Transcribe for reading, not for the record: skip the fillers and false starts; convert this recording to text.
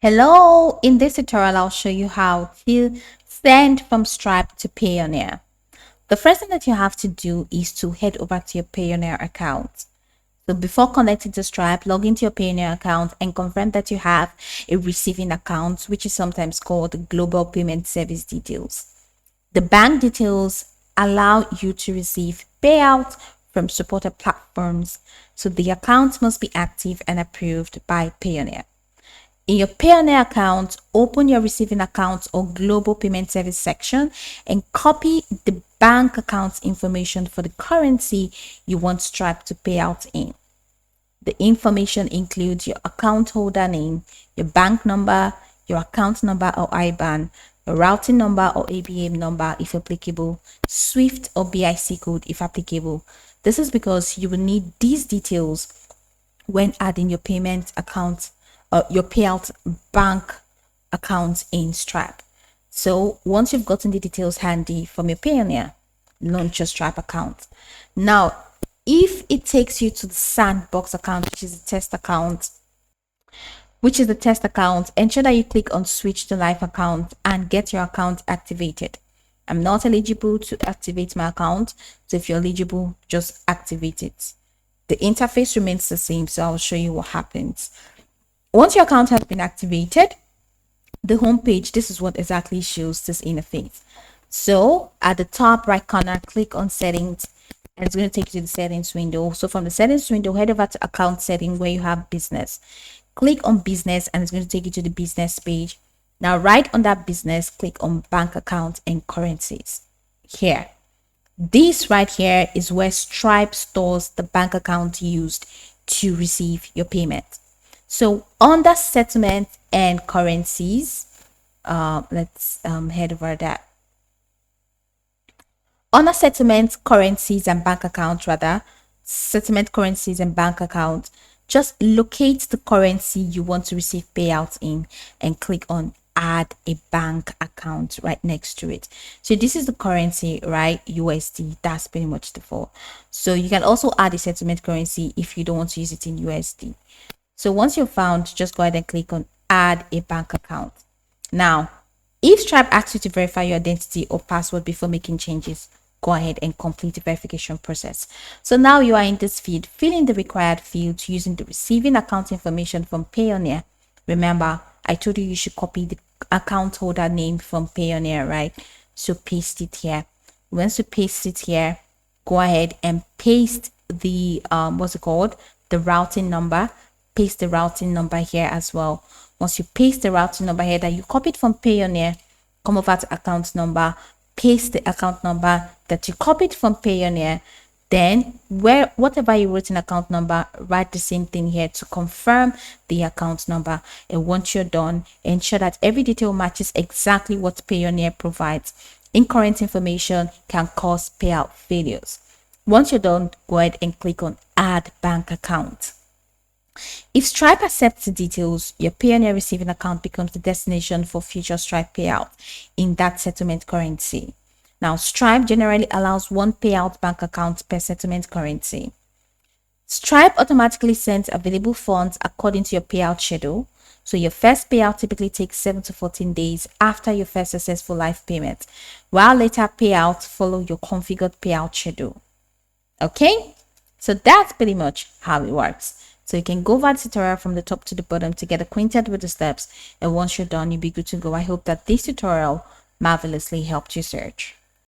Hello, in this tutorial I'll show you how to send from Stripe to Payoneer. The first thing that you have to do is to head over to your Payoneer account. So before connecting to Stripe, log into your Payoneer account and confirm that you have a receiving account, which is sometimes called Global Payment Service Details. The bank details allow you to receive payouts from supported platforms, so the account must be active and approved by Payoneer. In your Payoneer account, open your receiving account or global payment service section and copy the bank account information for the currency you want Stripe to pay out in. The information includes your account holder name, your bank number, your account number or IBAN, your routing number or ABM number if applicable, SWIFT or BIC code if applicable. This is because you will need these details when adding your payment account, your payout bank account in Stripe. So once you've gotten the details handy from your Payoneer, launch your Stripe account. Now, if it takes you to the sandbox account, which is the test account, ensure that you click on switch to live account and get your account activated. I'm not eligible to activate my account, so if you're eligible, just activate it. The interface remains the same, so I'll show you what happens. Once your account has been activated, the home page, this is what exactly shows this interface. So at the top right corner, click on settings and it's going to take you to the settings window. So from the settings window, head over to account setting where you have business. Click on business and it's going to take you to the business page. Now right on that business, click on bank account and currencies. Here, this right here is where Stripe stores the bank account used to receive your payment. So under settlement and currencies, let's head over that. Under settlement currencies and bank account, settlement currencies and bank account, just locate the currency you want to receive payouts in and click on add a bank account right next to it. So this is the currency, right? USD. That's pretty much the default. So you can also add a settlement currency if you don't want to use it in USD. So once you're found, just go ahead and click on add a bank account. Now, if Stripe asks you to verify your identity or password before making changes, go ahead and complete the verification process. So now you are in this feed, fill in the required fields using the receiving account information from Payoneer. Remember, I told you should copy the account holder name from Payoneer, right? So paste it here. Once you paste it here, go ahead and paste the the routing number. Paste the routing number here as well. Once you paste the routing number here that you copied from Payoneer, come over to account number, paste the account number that you copied from Payoneer. Then whatever you wrote in account number, write the same thing here to confirm the account number. And once you're done, ensure that every detail matches exactly what Payoneer provides. Incorrect information can cause payout failures. Once you're done, go ahead and click on add bank account. If Stripe accepts the details, your Payoneer receiving account becomes the destination for future Stripe payout in that settlement currency. Now, Stripe generally allows one payout bank account per settlement currency. Stripe automatically sends available funds according to your payout schedule. So your first payout typically takes 7 to 14 days after your first successful live payment, while later payouts follow your configured payout schedule. Okay, so that's pretty much how it works. So you can go over the tutorial from the top to the bottom to get acquainted with the steps. And once you're done, you'll be good to go. I hope that this tutorial marvelously helped you search.